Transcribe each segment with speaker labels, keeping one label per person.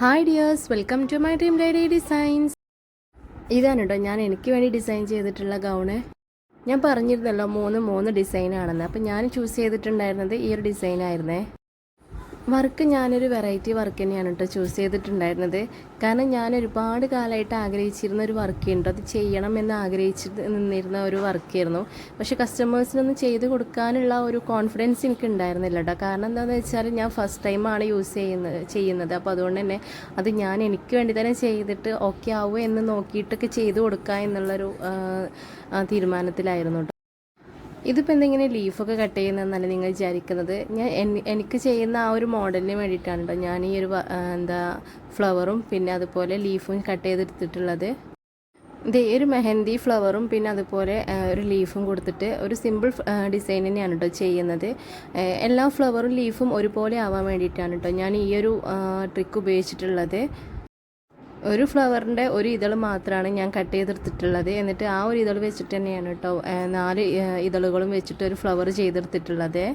Speaker 1: Hi dears, welcome to my dream lady designs. ഇതാണ് കേട്ടോ ഞാൻ എനിക്ക് വേണ്ടി ഡിസൈൻ ചെയ്തിട്ടുള്ള ഗൗണ്. ഞാൻ പറഞ്ഞിരുന്നല്ലോ മൂന്ന് ഡിസൈനാണെന്ന്. അപ്പം ഞാൻ ചൂസ് ചെയ്തിട്ടുണ്ടായിരുന്നത് ഈ ഒരു ഡിസൈനായിരുന്നേ. വർക്ക് ഞാനൊരു വെറൈറ്റി വർക്ക് തന്നെയാണ് കേട്ടോ ചൂസ് ചെയ്തിട്ടുണ്ടായിരുന്നത്. കാരണം ഞാൻ ഒരുപാട് കാലമായിട്ട് ആഗ്രഹിച്ചിരുന്ന ഒരു വർക്കുണ്ട്, അത് ചെയ്യണം എന്ന് ആഗ്രഹിച്ച് നിന്നിരുന്ന ഒരു വർക്കായിരുന്നു. പക്ഷേ കസ്റ്റമേഴ്സിനൊന്നും ചെയ്ത് കൊടുക്കാനുള്ള ഒരു കോൺഫിഡൻസ് എനിക്ക് ഉണ്ടായിരുന്നില്ല കേട്ടോ. കാരണം എന്താണെന്ന് വെച്ചാൽ ഞാൻ ഫസ്റ്റ് ടൈമാണ് ചെയ്യുന്നത്. അപ്പോൾ അതുകൊണ്ട് തന്നെ അത് ഞാൻ എനിക്ക് വേണ്ടി തന്നെ ചെയ്തിട്ട് ഓക്കെ ആവുമോ എന്ന് നോക്കിയിട്ടൊക്കെ ചെയ്ത് കൊടുക്കുക എന്നുള്ളൊരു തീരുമാനത്തിലായിരുന്നു കേട്ടോ. ഇതിപ്പോൾ എന്തെങ്കിലും ലീഫൊക്കെ കട്ട് ചെയ്യുന്നതെന്നല്ല നിങ്ങൾ വിചാരിക്കുന്നത്. എനിക്ക് ചെയ്യുന്ന ആ ഒരു മോഡലിന് വേണ്ടിയിട്ടാണ് കേട്ടോ ഞാൻ ഈ ഒരു ഫ്ലവറും പിന്നെ അതുപോലെ ലീഫും കട്ട് ചെയ്തെടുത്തിട്ടുള്ളത്. ഒരു മെഹന്തി ഫ്ലവറും പിന്നെ അതുപോലെ ഒരു ലീഫും കൊടുത്തിട്ട് ഒരു സിമ്പിൾ ഡിസൈൻ തന്നെയാണ് കേട്ടോ ചെയ്യുന്നത്. എല്ലാ ഫ്ലവറും ലീഫും ഒരുപോലെ ആവാൻ വേണ്ടിയിട്ടാണ് കേട്ടോ ഞാൻ ഈ ഒരു ട്രിക്ക് ഉപയോഗിച്ചിട്ടുള്ളത്. ഒരു ഫ്ലവറിൻ്റെ ഒരു ഇതൾ മാത്രമാണ് ഞാൻ കട്ട് ചെയ്തെടുത്തിട്ടുള്ളത്. എന്നിട്ട് ആ ഒരു ഇതൾ വെച്ചിട്ട് തന്നെയാണ് കേട്ടോ 4 ഇതളുകളും വെച്ചിട്ട് ഒരു ഫ്ലവർ ചെയ്തെടുത്തിട്ടുള്ളത്.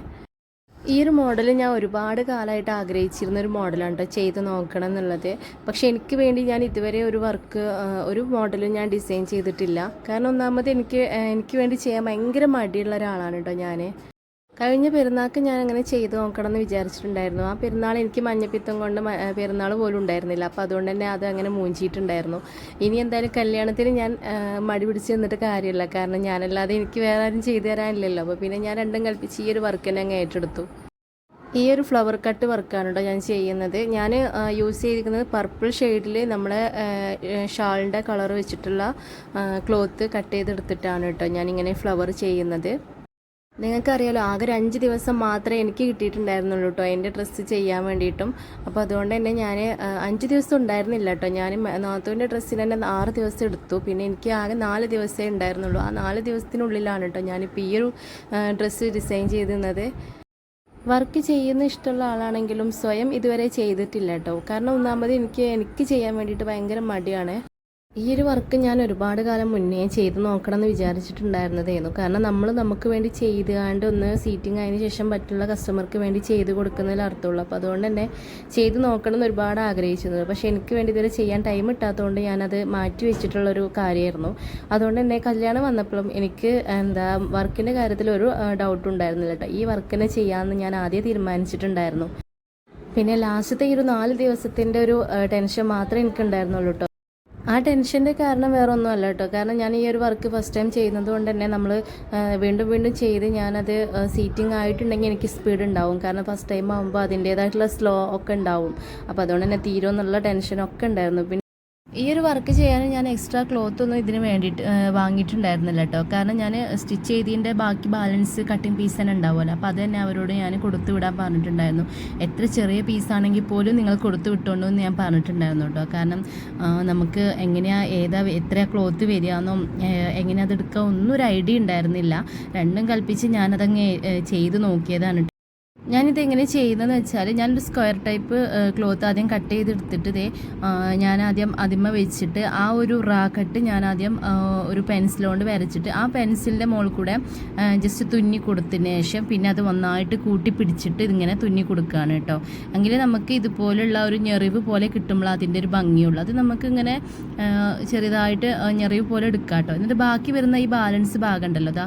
Speaker 1: ഈ ഒരു മോഡൽ ഞാൻ ഒരുപാട് കാലമായിട്ട് ആഗ്രഹിച്ചിരുന്ന ഒരു മോഡലാണ് കേട്ടോ ചെയ്ത് നോക്കണം എന്നുള്ളത്. പക്ഷേ എനിക്ക് വേണ്ടി ഞാൻ ഇതുവരെ ഒരു മോഡലും ഞാൻ ഡിസൈൻ ചെയ്തിട്ടില്ല. കാരണം ഒന്നാമത് എനിക്ക് വേണ്ടി ചെയ്യാൻ ഭയങ്കര മടിയുള്ള ഒരാളാണ് കേട്ടോ ഞാൻ. കഴിഞ്ഞ പെരുന്നാൾക്ക് ഞാൻ അങ്ങനെ ചെയ്ത് നോക്കണം എന്ന് വിചാരിച്ചിട്ടുണ്ടായിരുന്നു. ആ പെരുന്നാൾ എനിക്ക് മഞ്ഞപ്പിത്തം കൊണ്ട് പെരുന്നാൾ പോലും ഉണ്ടായിരുന്നില്ല. അപ്പോൾ അതുകൊണ്ട് തന്നെ അത് അങ്ങനെ മൂഞ്ചിയിട്ടുണ്ടായിരുന്നു. ഇനി എന്തായാലും കല്യാണത്തിന് ഞാൻ മടി പിടിച്ച് നിന്നിട്ട് കാര്യമില്ല. കാരണം ഞാനല്ലാതെ എനിക്ക് വേറെ ആരും ചെയ്തു തരാനില്ലല്ലോ. അപ്പോൾ പിന്നെ ഞാൻ രണ്ടും കൽപ്പിച്ച് ഈ ഒരു വർക്ക് തന്നെ അങ്ങ് ഏറ്റെടുത്തു. ഈ ഒരു ഫ്ലവർ കട്ട് വർക്കാണ് കേട്ടോ ഞാൻ ചെയ്യുന്നത്. ഞാൻ യൂസ് ചെയ്തിരിക്കുന്നത് പർപ്പിൾ ഷെയ്ഡിൽ നമ്മളെ ഷാളിൻ്റെ കളർ വെച്ചിട്ടുള്ള ക്ലോത്ത് കട്ട് ചെയ്തെടുത്തിട്ടാണ് കേട്ടോ ഞാനിങ്ങനെ ഫ്ലവർ ചെയ്യുന്നത്. നിങ്ങൾക്കറിയാലോ, ആകെ ഒരു 5 ദിവസം മാത്രമേ എനിക്ക് കിട്ടിയിട്ടുണ്ടായിരുന്നുള്ളൂ കേട്ടോ എൻ്റെ ഡ്രസ്സ് ചെയ്യാൻ വേണ്ടിയിട്ടും. അപ്പോൾ അതുകൊണ്ട് തന്നെ ഞാൻ 5 ദിവസം ഉണ്ടായിരുന്നില്ല കേട്ടോ. ഞാൻ നാത്തൂൻ്റെ ഡ്രസ്സിന് തന്നെ 6 ദിവസം എടുത്തു. പിന്നെ എനിക്ക് ആകെ 4 ദിവസമേ ഉണ്ടായിരുന്നുള്ളൂ. ആ 4 ദിവസത്തിനുള്ളിലാണ് കേട്ടോ ഞാനിപ്പോൾ ഈ ഒരു ഡ്രസ്സ് ഡിസൈൻ ചെയ്തിരുന്നത്. വർക്ക് ചെയ്യുന്ന ഇഷ്ടമുള്ള ആളാണെങ്കിലും സ്വയം ഇതുവരെ ചെയ്തിട്ടില്ല കേട്ടോ. കാരണം ഒന്നാമത് എനിക്ക് ചെയ്യാൻ വേണ്ടിയിട്ട് ഭയങ്കര മടിയാണ്. ഈ ഒരു വർക്ക് ഞാൻ ഒരുപാട് കാലം മുന്നേ ചെയ്ത് നോക്കണം എന്ന് വിചാരിച്ചിട്ടുണ്ടായിരുന്നതായിരുന്നു. കാരണം നമുക്ക് വേണ്ടി ചെയ്തുകൊണ്ട് ഒന്ന് സീറ്റിംഗ് ആയതിനു ശേഷം മറ്റുള്ള കസ്റ്റമർക്ക് വേണ്ടി ചെയ്ത് കൊടുക്കുന്നതിൽ അർത്ഥമുള്ളൂ. അപ്പോൾ അതുകൊണ്ട് തന്നെ ചെയ്ത് നോക്കണം എന്ന് ഒരുപാട് ആഗ്രഹിച്ചിരുന്നത്. പക്ഷേ എനിക്ക് വേണ്ടി ഇതുവരെ ചെയ്യാൻ ടൈം കിട്ടാത്തതുകൊണ്ട് ഞാനത് മാറ്റി വെച്ചിട്ടുള്ളൊരു കാര്യമായിരുന്നു. അതുകൊണ്ട് തന്നെ കല്യാണം വന്നപ്പോഴും എനിക്ക് വർക്കിൻ്റെ കാര്യത്തിൽ ഒരു ഡൗട്ടും ഉണ്ടായിരുന്നില്ല കേട്ടോ. ഈ വർക്കിനെ ചെയ്യാമെന്ന് ഞാൻ ആദ്യം തീരുമാനിച്ചിട്ടുണ്ടായിരുന്നു. പിന്നെ ലാസ്റ്റത്തെ ഈ ഒരു 4 ദിവസത്തിൻ്റെ ഒരു ടെൻഷൻ മാത്രമേ എനിക്കുണ്ടായിരുന്നുള്ളൂ കേട്ടോ. ആ ടെൻഷൻ്റെ കാരണം വേറെ ഒന്നുമല്ല കേട്ടോ. കാരണം ഞാൻ ഈ ഒരു വർക്ക് ഫസ്റ്റ് ടൈം ചെയ്യുന്നത് കൊണ്ട് തന്നെ നമ്മൾ വീണ്ടും ചെയ്ത് ഞാനത് സീറ്റിംഗ് ആയിട്ടുണ്ടെങ്കിൽ എനിക്ക് സ്പീഡ് ഉണ്ടാവും. കാരണം ഫസ്റ്റ് ടൈം ആകുമ്പോൾ അതിൻ്റേതായിട്ടുള്ള സ്ലോ ഒക്കെ ഉണ്ടാവും. അപ്പോൾ അതുകൊണ്ട് തന്നെ തീരുമെന്നുള്ള ടെൻഷനൊക്കെ ഉണ്ടായിരുന്നു. പിന്നെ ഈ ഒരു വർക്ക് ചെയ്യാൻ ഞാൻ എക്സ്ട്രാ ക്ലോത്ത് ഒന്നും ഇതിന് വേണ്ടിയിട്ട് വാങ്ങിയിട്ടുണ്ടായിരുന്നില്ല കേട്ടോ. കാരണം ഞാൻ സ്റ്റിച്ച് ചെയ്തതിൻ്റെ ബാക്കി ബാലൻസ് കട്ടിങ് പീസ് തന്നെ ഉണ്ടാവുമല്ലോ. അപ്പോൾ അത് തന്നെ അവരോട് ഞാൻ കൊടുത്തു വിടാൻ പറഞ്ഞിട്ടുണ്ടായിരുന്നു. എത്ര ചെറിയ പീസാണെങ്കിൽ പോലും നിങ്ങൾ കൊടുത്തു വിട്ടോണ്ടോ എന്ന് ഞാൻ പറഞ്ഞിട്ടുണ്ടായിരുന്നു കേട്ടോ. കാരണം നമുക്ക് എത്ര ക്ലോത്ത് വരികയെന്നോ എങ്ങനെയാ അത് എടുക്കുക ഒന്നും ഒരു ഐഡിയ ഉണ്ടായിരുന്നില്ല. രണ്ടും കൽപ്പിച്ച് ഞാനതങ്ങ് ചെയ്ത് നോക്കിയതാണ്. ഞാനിത് എങ്ങനെ ചെയ്യുന്നതെന്ന് വെച്ചാൽ ഞാനൊരു സ്ക്വയർ ടൈപ്പ് ക്ലോത്ത് ആദ്യം കട്ട് ചെയ്തെടുത്തിട്ട് ഞാൻ ആദ്യം അതിമ വെച്ചിട്ട് ആ ഒരു കട്ട് ഞാൻ ആദ്യം ഒരു പെൻസിലുകൊണ്ട് വരച്ചിട്ട് ആ പെൻസിലിൻ്റെ മുകളിൽ കൂടെ ജസ്റ്റ് തുന്നി കൊടുത്തതിന് ശേഷം പിന്നെ അത് ഒന്നായിട്ട് കൂട്ടി പിടിച്ചിട്ട് ഇതിങ്ങനെ തുന്നി കൊടുക്കുകയാണ് കേട്ടോ. എങ്കിൽ നമുക്ക് ഇതുപോലുള്ള ഒരു ഞെറിവ് പോലെ കിട്ടുമ്പോൾ അതിൻ്റെ ഒരു ഭംഗിയുള്ളൂ. അത് നമുക്കിങ്ങനെ ചെറുതായിട്ട് ഞെറിവ് പോലെ എടുക്കാം കേട്ടോ. എന്നിട്ട് ബാക്കി വരുന്ന ഈ ബാലൻസ് ഭാഗം ഉണ്ടല്ലോ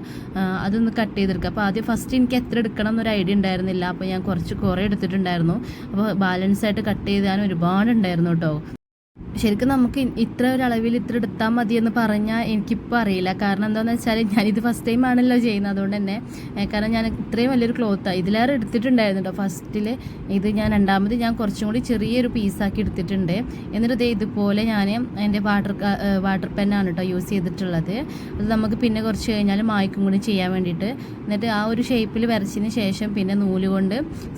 Speaker 1: അതൊന്ന് കട്ട് ചെയ്തെടുക്കുക. അപ്പോൾ ആദ്യം ഫസ്റ്റ് എനിക്ക് എത്ര എടുക്കണം എന്നൊരു ഐഡിയ ഉണ്ടായിരുന്നില്ല. അപ്പോൾ ഞാൻ കുറേ എടുത്തിട്ടുണ്ടായിരുന്നു. അപ്പോൾ ബാലൻസായിട്ട് കട്ട് ചെയ്താൽ ഒരുപാടുണ്ടായിരുന്നു കേട്ടോ. ശരിക്കും നമുക്ക് ഇത്ര ഒരു അളവിൽ ഇത്ര എടുത്താൽ മതിയെന്ന് പറഞ്ഞാൽ എനിക്കിപ്പോൾ അറിയില്ല. കാരണം എന്താണെന്ന് വെച്ചാൽ ഞാനിത് ഫസ്റ്റ് ടൈം ആണല്ലോ ചെയ്യുന്നത്. അതുകൊണ്ട് തന്നെ കാരണം ഞാൻ ഇത്രയും വലിയൊരു ക്ലോത്താണ് ഇതിലേറെ എടുത്തിട്ടുണ്ടായിരുന്നു കേട്ടോ ഫസ്റ്റിൽ. ഇത് രണ്ടാമത് ഞാൻ കുറച്ചും കൂടി ചെറിയൊരു പീസാക്കി എടുത്തിട്ടുണ്ട്. എന്നിട്ട് ഇതുപോലെ ഞാൻ എൻ്റെ വാട്ടർ പെന്നാണ് കേട്ടോ യൂസ് ചെയ്തിട്ടുള്ളത്. അത് നമുക്ക് പിന്നെ കുറച്ച് കഴിഞ്ഞാൽ മായ്ക്കും കൂടി ചെയ്യാൻ വേണ്ടിയിട്ട്. എന്നിട്ട് ആ ഒരു ഷേപ്പിൽ വരച്ചതിന് ശേഷം പിന്നെ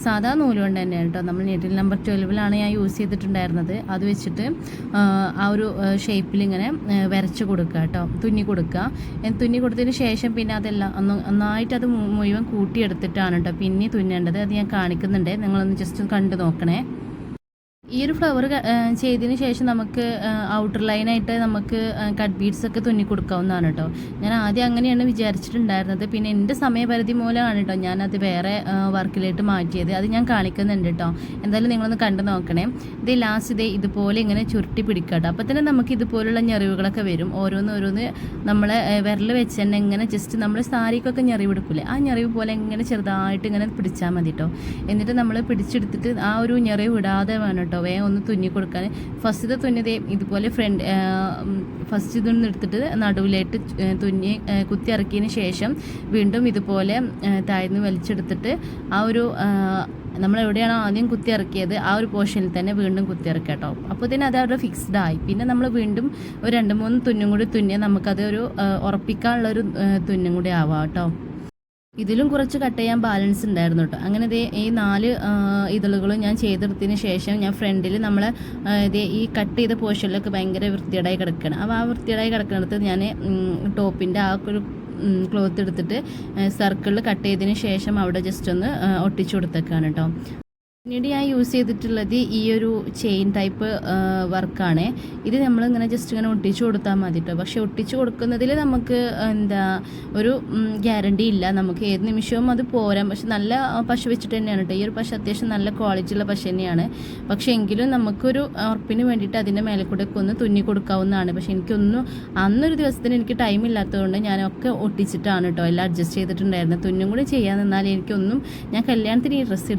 Speaker 1: സാധാ നൂലുകൊണ്ട് തന്നെയാണ് കേട്ടോ. നമ്മൾ നീഡിൽ നമ്പർ 12 ഞാൻ യൂസ് ചെയ്തിട്ടുണ്ടായിരുന്നത്. അത് വെച്ചിട്ട് ആ ഒരു ഷേപ്പിൽ ഇങ്ങനെ വരച്ച് കൊടുക്കുക കേട്ടോ, തുന്നി കൊടുക്കുക. തുന്നി കൊടുത്തതിന് ശേഷം പിന്നെ അതെല്ലാം നന്നായിട്ട് അത് മുഴുവൻ കൂട്ടിയെടുത്തിട്ടാണ് കേട്ടോ പിന്നെ തുന്നേണ്ടത്. അത് ഞാൻ കാണിക്കുന്നുണ്ട്, നിങ്ങളൊന്ന് ജസ്റ്റ് കണ്ടു നോക്കണേ.
Speaker 2: ഈ ഒരു ഫ്ലവർ ചെയ്തതിന് ശേഷം നമുക്ക് ഔട്ടർ ലൈനായിട്ട് നമുക്ക് കട്ട് ബീഡ്സ് ഒക്കെ തുന്നി കൊടുക്കാവുന്നതാണ് കേട്ടോ. ഞാൻ ആദ്യം അങ്ങനെയാണ് വിചാരിച്ചിട്ടുണ്ടായിരുന്നത്. പിന്നെ എൻ്റെ സമയപരിധി മൂലമാണ് കേട്ടോ ഞാനത് വേറെ വർക്കിലായിട്ട് മാറ്റിയത്. അത് ഞാൻ കാണിക്കുന്നുണ്ട് കേട്ടോ. എന്തായാലും നിങ്ങളൊന്ന് കണ്ടു നോക്കണേ. ഇത് ലാസ്റ്റ് ഇതേ ഇതുപോലെ ഇങ്ങനെ ചുരുട്ടി പിടിക്കുക കേട്ടോ. അപ്പോൾ തന്നെ നമുക്ക് ഇതുപോലുള്ള ഞെറിവുകളൊക്കെ വരും. ഓരോന്ന് നമ്മളെ വിരൽ വെച്ച് തന്നെ ഇങ്ങനെ ജസ്റ്റ് നമ്മൾ സാരിക്കൊക്കെ ഞെറിവ് എടുക്കില്ലേ, ആ ഞെറിവ് പോലെ ഇങ്ങനെ ചെറുതായിട്ട് ഇങ്ങനെ പിടിച്ചാൽ മതി കേട്ടോ. എന്നിട്ട് നമ്മൾ പിടിച്ചെടുത്തിട്ട് ആ ഒരു ഞെറിവ് വിടാതെ വേണം കേട്ടോ വേഗം ഒന്ന് തുന്നി കൊടുക്കാൻ. ഫസ്റ്റ് തുന്നിയതേ ഇതുപോലെ ഫസ്റ്റ് ഇതൊന്ന് എടുത്തിട്ട് നടുവിലായിട്ട് തുന്നി കുത്തി ഇറക്കിയതിന് ശേഷം വീണ്ടും ഇതുപോലെ താഴ്ന്ന് വലിച്ചെടുത്തിട്ട് ആ ഒരു നമ്മളെവിടെയാണോ ആദ്യം കുത്തി ഇറക്കിയത് ആ ഒരു പോർഷനിൽ തന്നെ വീണ്ടും കുത്തി ഇറക്കുക കേട്ടോ. അപ്പോൾ തന്നെ അത് അവിടെ ഫിക്സ്ഡ് ആയി. പിന്നെ നമ്മൾ വീണ്ടും ഒരു 2-3 തുന്നും കൂടി തുന്നിയാൽ നമുക്കതൊരു ഉറപ്പിക്കാനുള്ളൊരു തുന്നും കൂടി ആവാം കേട്ടോ. ഇതിലും കുറച്ച് കട്ട് ചെയ്യാൻ ബാലൻസ് ഉണ്ടായിരുന്നു കേട്ടോ. അങ്ങനെ ഈ 4 ഇതളുകളും ഞാൻ ചെയ്തെടുത്തതിന് ശേഷം ഞാൻ ഫ്രണ്ടിൽ നമ്മൾ ഈ കട്ട് ചെയ്ത പോർഷനിലൊക്കെ ഭയങ്കര വൃത്തിയേടായി കിടക്കണം. അപ്പോൾ ആ വൃത്തിയേടായി കിടക്കുന്നിടത്ത് ഞാൻ ടോപ്പിൻ്റെ ആ ഒരു ക്ലോത്ത് എടുത്തിട്ട് സർക്കിളിൽ കട്ട് ചെയ്തതിന് ശേഷം അവിടെ ജസ്റ്റ് ഒന്ന് ഒട്ടിച്ചു കൊടുത്തേക്കാണ് കേട്ടോ. പിന്നീട് ഞാൻ യൂസ് ചെയ്തിട്ടുള്ളത് ഈ ഒരു ചെയിൻ ടൈപ്പ് വർക്കാണ്. ഇത് നമ്മളിങ്ങനെ ജസ്റ്റ് ഇങ്ങനെ ഒട്ടിച്ചു കൊടുത്താൽ മതി കേട്ടോ. പക്ഷെ ഒട്ടിച്ചു കൊടുക്കുന്നതിൽ നമുക്ക് ഒരു ഗ്യാരണ്ടി ഇല്ല. നമുക്ക് ഏത് നിമിഷവും അത് പോരാം. പക്ഷെ നല്ല പശ വെച്ചിട്ട് തന്നെയാണ് കേട്ടോ. ഈ ഒരു പശ അത്യാവശ്യം നല്ല ക്വാളിറ്റിയുള്ള പശ തന്നെയാണ്. പക്ഷേ എങ്കിലും നമുക്കൊരു ഉറപ്പിന് വേണ്ടിയിട്ട് അതിൻ്റെ മേലെ കൂടെ ഒക്കെ ഒന്ന് തുന്നി കൊടുക്കാവുന്നതാണ്. പക്ഷെ അന്നൊരു ദിവസത്തിന് എനിക്ക് ടൈം ഇല്ലാത്തതുകൊണ്ട് ഞാനൊക്കെ ഒട്ടിച്ചിട്ടാണ് കേട്ടോ എല്ലാം അഡ്ജസ്റ്റ് ചെയ്തിട്ടുണ്ടായിരുന്നത്. തുന്നും കൂടി ചെയ്യാൻ നിന്നാൽ ഞാൻ കല്യാണത്തിന് ഈ ഡ്രസ്സ്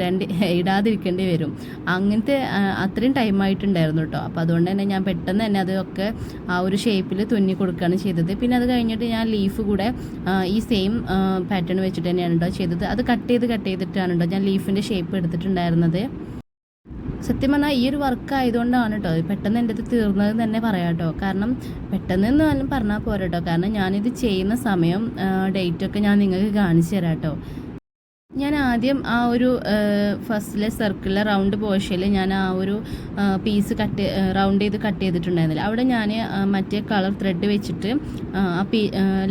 Speaker 2: ഇടാതിരിക്കേണ്ടി വരും. അങ്ങനത്തെ അത്രയും ടൈമായിട്ടുണ്ടായിരുന്നു കേട്ടോ. അപ്പോൾ അതുകൊണ്ട് തന്നെ ഞാൻ പെട്ടെന്ന് തന്നെ അതൊക്കെ ആ ഒരു ഷേപ്പിൽ തുന്നി കൊടുക്കുകയാണ് ചെയ്തത്. പിന്നെ അത് കഴിഞ്ഞിട്ട് ഞാൻ ലീഫ് കൂടെ ഈ സെയിം പാറ്റേൺ വെച്ചിട്ട് തന്നെയാണ് കേട്ടോ ചെയ്തത്. അത് കട്ട് ചെയ്തിട്ടാണ് കേട്ടോ ഞാൻ ലീഫിൻ്റെ ഷേപ്പ് എടുത്തിട്ടുണ്ടായിരുന്നത്. സത്യം പറഞ്ഞാൽ ഈ ഒരു വർക്ക് ആയതുകൊണ്ടാണ് കേട്ടോ പെട്ടെന്ന് എൻ്റെ അത് തീർന്നത് തന്നെ പറയാം കേട്ടോ. കാരണം പെട്ടെന്ന് എന്നാലും പറഞ്ഞാൽ പോരാ കേട്ടോ. കാരണം ഞാനിത് ചെയ്യുന്ന സമയം ഡേറ്റൊക്കെ ഞാൻ നിങ്ങൾക്ക് കാണിച്ചു തരാം കേട്ടോ. ഞാൻ ആദ്യം ആ ഒരു ഫസ്റ്റിലെ സർക്കിളിലെ റൗണ്ട് പോർഷനിൽ ഞാൻ ആ ഒരു പീസ് റൗണ്ട് ചെയ്ത് കട്ട് ചെയ്തിട്ടുണ്ടായിരുന്നില്ല. അവിടെ ഞാൻ മറ്റേ കളർ ത്രെഡ് വെച്ചിട്ട്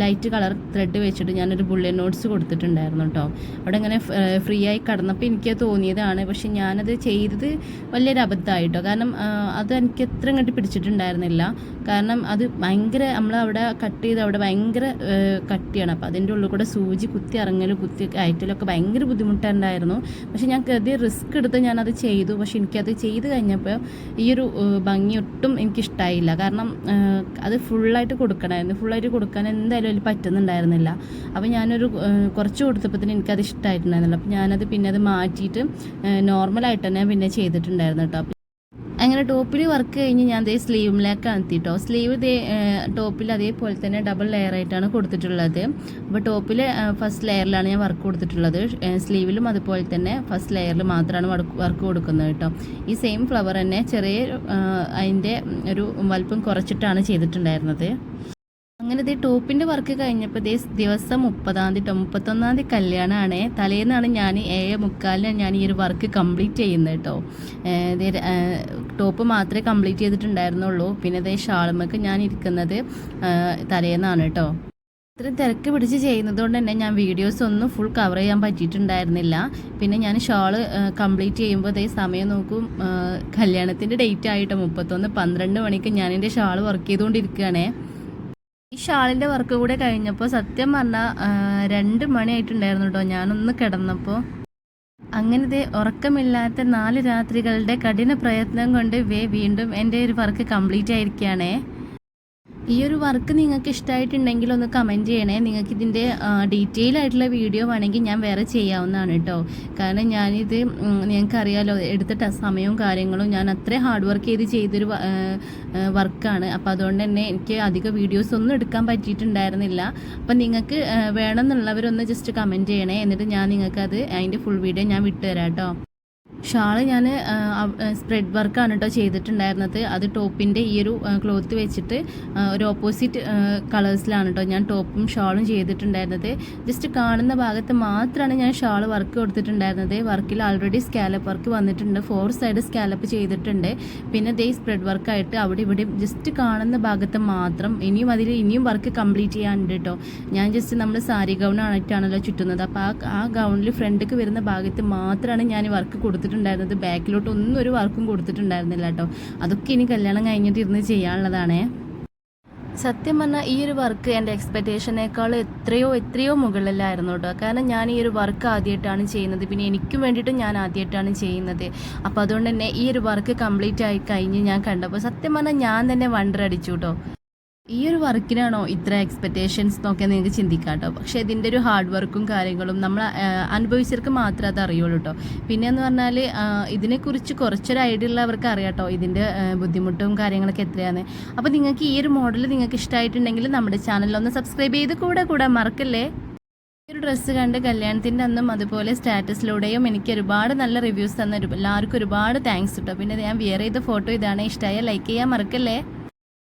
Speaker 2: ലൈറ്റ് കളർ ത്രെഡ് വെച്ചിട്ട് ഞാനൊരു ബുള്ളറ്റ് നോട്ട്സ് കൊടുത്തിട്ടുണ്ടായിരുന്നു കേട്ടോ. അവിടെ ഇങ്ങനെ ഫ്രീ ആയി കടന്നപ്പോൾ എനിക്ക് തോന്നിയതാണ്. പക്ഷെ ഞാനത് ചെയ്തത് വലിയൊരു അബദ്ധമായിട്ടോ. കാരണം അത് എനിക്ക് എത്ര ഇങ്ങോട്ട് പിടിച്ചിട്ടുണ്ടായിരുന്നില്ല. കാരണം അത് ഭയങ്കര നമ്മളവിടെ കട്ട് ചെയ്ത് അവിടെ ഭയങ്കര കട്ടിയാണ്. അപ്പോൾ അതിൻ്റെ ഉള്ളിൽ കൂടെ സൂചി കുത്തി ഇറങ്ങലും കുത്തി കയറ്റലൊക്കെ ഭയങ്കര ബുദ്ധിമുട്ടുണ്ടായിരുന്നു. പക്ഷെ ഞാൻ കരുതി റിസ്ക് എടുത്ത് ഞാനത് ചെയ്തു. പക്ഷെ എനിക്കത് ചെയ്ത് കഴിഞ്ഞപ്പോൾ ഈ ഒരു ഭംഗി ഒട്ടും എനിക്കിഷ്ടമായില്ല. കാരണം അത് ഫുള്ളായിട്ട് കൊടുക്കാൻ എന്തായാലും അതിൽ പറ്റുന്നുണ്ടായിരുന്നില്ല. അപ്പോൾ ഞാനൊരു കുറച്ച് കൊടുത്തപ്പോൾ എനിക്കത് ഇഷ്ടമായിട്ടുണ്ടായിരുന്നില്ല. അപ്പോൾ ഞാനത് പിന്നെ അത് മാറ്റിയിട്ട് നോർമലായിട്ട് തന്നെ പിന്നെ ചെയ്തിട്ടുണ്ടായിരുന്നു കേട്ടോ. അങ്ങനെ ടോപ്പിൽ വർക്ക് കഴിഞ്ഞ് ഞാൻ സ്ലീവിലേക്കാണ് എത്തിട്ടോ. സ്ലീവ് ടോപ്പിൽ അതേപോലെ തന്നെ ഡബിൾ ലെയർ ആയിട്ടാണ് കൊടുത്തിട്ടുള്ളത്. അപ്പോൾ ടോപ്പിൽ ഫസ്റ്റ് ലെയറിലാണ് ഞാൻ വർക്ക് കൊടുത്തിട്ടുള്ളത്. സ്ലീവിലും അതുപോലെ തന്നെ ഫസ്റ്റ് ലെയറിൽ മാത്രമാണ് വർക്ക് കൊടുക്കുന്നത് കേട്ടോ. ഈ സെയിം ഫ്ലവർ തന്നെ ചെറിയ അതിൻ്റെ ഒരു വലുപ്പം കുറച്ചിട്ടാണ് ചെയ്തിട്ടുണ്ടായിരുന്നത്. അങ്ങനെ ടോപ്പിൻ്റെ വർക്ക് കഴിഞ്ഞപ്പോൾ ദിവസം 30-ാം തീയതി 31-ാം തീയതി കല്യാണമാണ്. തലേന്നാണ് ഞാൻ 7:45 ഞാൻ ഈ ഒരു വർക്ക് കംപ്ലീറ്റ് ചെയ്യുന്നത് കേട്ടോ. ടോപ്പ് മാത്രമേ കംപ്ലീറ്റ് ചെയ്തിട്ടുണ്ടായിരുന്നുള്ളൂ. പിന്നെ ഷാളുമൊക്കെ ഞാൻ ഇരിക്കുന്നത് തലേന്നാണ് കേട്ടോ. ഇത്രയും തിരക്ക് പിടിച്ച് ചെയ്യുന്നത് കൊണ്ട് തന്നെ ഞാൻ വീഡിയോസ് ഒന്നും ഫുൾ കവർ ചെയ്യാൻ പറ്റിയിട്ടുണ്ടായിരുന്നില്ല. പിന്നെ ഞാൻ ഷാള് കംപ്ലീറ്റ് ചെയ്യുമ്പോൾ സമയം നോക്കും കല്യാണത്തിൻ്റെ ഡേറ്റ് ആയിട്ടോ 31-12 മണിക്ക് ഞാൻ എൻ്റെ ഷാള് വർക്ക് ചെയ്തുകൊണ്ടിരിക്കുകയാണേ. ഈ ഷാളിൻ്റെ വർക്ക് കൂടെ കഴിഞ്ഞപ്പോൾ സത്യം പറഞ്ഞാൽ 2 മണിയായിട്ടുണ്ടായിരുന്നു കേട്ടോ ഞാനൊന്ന് കിടന്നപ്പോൾ. അങ്ങനത്തെ ഉറക്കമില്ലാത്ത 4 രാത്രികളുടെ കഠിന പ്രയത്നം കൊണ്ട് വീണ്ടും എൻ്റെ ഒരു വർക്ക് കംപ്ലീറ്റ് ആയിരിക്കുകയാണേ. ഈ ഒരു വർക്ക് നിങ്ങൾക്ക് ഇഷ്ടമായിട്ടുണ്ടെങ്കിൽ ഒന്ന് കമൻറ്റ് ചെയ്യണേ. നിങ്ങൾക്ക് ഇതിൻ്റെ ഡീറ്റെയിൽ ആയിട്ടുള്ള വീഡിയോ വേണമെങ്കിൽ ഞാൻ വേറെ ചെയ്യാവുന്നതാണ് കേട്ടോ. കാരണം ഞാനിത് നിങ്ങൾക്കറിയാലോ എടുത്ത സമയവും കാര്യങ്ങളും ഞാൻ അത്രയും ഹാർഡ് വർക്ക് ചെയ്ത് ചെയ്തൊരു വർക്കാണ്. അപ്പോൾ അതുകൊണ്ട് തന്നെ എനിക്ക് അധികം വീഡിയോസ് ഒന്നും എടുക്കാൻ പറ്റിയിട്ടുണ്ടായിരുന്നില്ല. അപ്പം നിങ്ങൾക്ക് വേണമെന്നുള്ളവരൊന്ന് ജസ്റ്റ് കമൻറ്റ് ചെയ്യണേ. എന്നിട്ട് ഞാൻ നിങ്ങൾക്കത് അതിൻ്റെ ഫുൾ വീഡിയോ ഞാൻ വിട്ടുതരാം കേട്ടോ. ഷാള് ഞാൻ സ്പ്രെഡ് വർക്കാണ് കേട്ടോ ചെയ്തിട്ടുണ്ടായിരുന്നത്. അത് ടോപ്പിൻ്റെ ഈ ഒരു ക്ലോത്ത് വെച്ചിട്ട് ഒരു ഓപ്പോസിറ്റ് കളേഴ്സിലാണ് കേട്ടോ ഞാൻ ടോപ്പും ഷാളും ചെയ്തിട്ടുണ്ടായിരുന്നത്. ജസ്റ്റ് കാണുന്ന ഭാഗത്ത് മാത്രമാണ് ഞാൻ ഷാൾ വർക്ക് കൊടുത്തിട്ടുണ്ടായിരുന്നത്. വർക്കിൽ ആൾറെഡി സ്കാലപ്പ് വർക്ക് വന്നിട്ടുണ്ട്. 4 സൈഡ് സ്കാലപ്പ് ചെയ്തിട്ടുണ്ട്. പിന്നെ സ്പ്രെഡ് വർക്കായിട്ട് അവിടെ ഇവിടെ ജസ്റ്റ് കാണുന്ന ഭാഗത്ത് മാത്രം ഇനിയും വർക്ക് കംപ്ലീറ്റ് ചെയ്യാനുണ്ട് കേട്ടോ. ഞാൻ ജസ്റ്റ് നമ്മൾ സാരി ഗൗൺ ആയിട്ടാണല്ലോ ചുറ്റുന്നത്. അപ്പോൾ ആ ഗൗണിൽ ഫ്രണ്ടിലേക്ക് വരുന്ന ഭാഗത്ത് മാത്രമാണ് ഞാൻ വർക്ക് കൊടുത്തത്. കൊടുത്തിട്ടുണ്ടായിരുന്നത്. ബാക്കിലോട്ട് ഒന്നും ഒരു വർക്കും കൊടുത്തിട്ടുണ്ടായിരുന്നില്ല കേട്ടോ. അതൊക്കെ ഇനി കല്യാണം കഴിഞ്ഞിട്ട് ഇരുന്ന് ചെയ്യാനുള്ളതാണേ. സത്യം പറഞ്ഞാൽ ഈ ഒരു വർക്ക് എൻ്റെ എക്സ്പെക്റ്റേഷനേക്കാൾ എത്രയോ മുകളിലായിരുന്നു കേട്ടോ. കാരണം ഞാൻ ഈ ഒരു വർക്ക് ആദ്യമായിട്ടാണ് ചെയ്യുന്നത്, പിന്നെ എനിക്കും വേണ്ടിയിട്ടും ഞാൻ ആദ്യമായിട്ടാണ് ചെയ്യുന്നത്. അപ്പോൾ അതുകൊണ്ട് തന്നെ ഈ ഒരു വർക്ക് കംപ്ലീറ്റ് ആയി കഴിഞ്ഞ് ഞാൻ കണ്ടപ്പോൾ സത്യം പറഞ്ഞാൽ ഞാൻ തന്നെ വണ്ടർ അടിച്ചു കേട്ടോ. ഈ ഒരു വർക്കിനാണോ ഇത്ര എക്സ്പെക്റ്റേഷൻസ് നോക്കിയാൽ നിങ്ങൾക്ക് ചിന്തിക്കാം കേട്ടോ. പക്ഷേ ഇതിൻ്റെ ഒരു ഹാർഡ് വർക്കും കാര്യങ്ങളും നമ്മൾ അനുഭവിച്ചവർക്ക് മാത്രമേ അത് അറിയുള്ളൂ കേട്ടോ. പിന്നെ എന്ന് പറഞ്ഞാൽ ഇതിനെക്കുറിച്ച് കുറച്ചൊരു ഐഡിയ ഉള്ളവർക്ക് അറിയാം കേട്ടോ ഇതിൻ്റെ ബുദ്ധിമുട്ടും കാര്യങ്ങളൊക്കെ എത്രയാണ്. അപ്പോൾ നിങ്ങൾക്ക് ഈ ഒരു മോഡൽ നിങ്ങൾക്ക് ഇഷ്ടമായിട്ടുണ്ടെങ്കിൽ നമ്മുടെ ചാനലൊന്ന് സബ്സ്ക്രൈബ് ചെയ്ത് കൂടെ മറക്കല്ലേ. ഈ ഒരു ഡ്രസ്സ് കണ്ട് കല്യാണത്തിൻ്റെ അന്നും അതുപോലെ സ്റ്റാറ്റസിലൂടെയും എനിക്ക് ഒരുപാട് നല്ല റിവ്യൂസ് തന്ന എല്ലാവർക്കും ഒരുപാട് താങ്ക്സ് കേട്ടോ. പിന്നെ ഞാൻ വിയർ ചെയ്ത ഫോട്ടോ ഇതാണ്. ഇഷ്ടമായ ലൈക്ക് ചെയ്യാൻ മറക്കല്ലേ.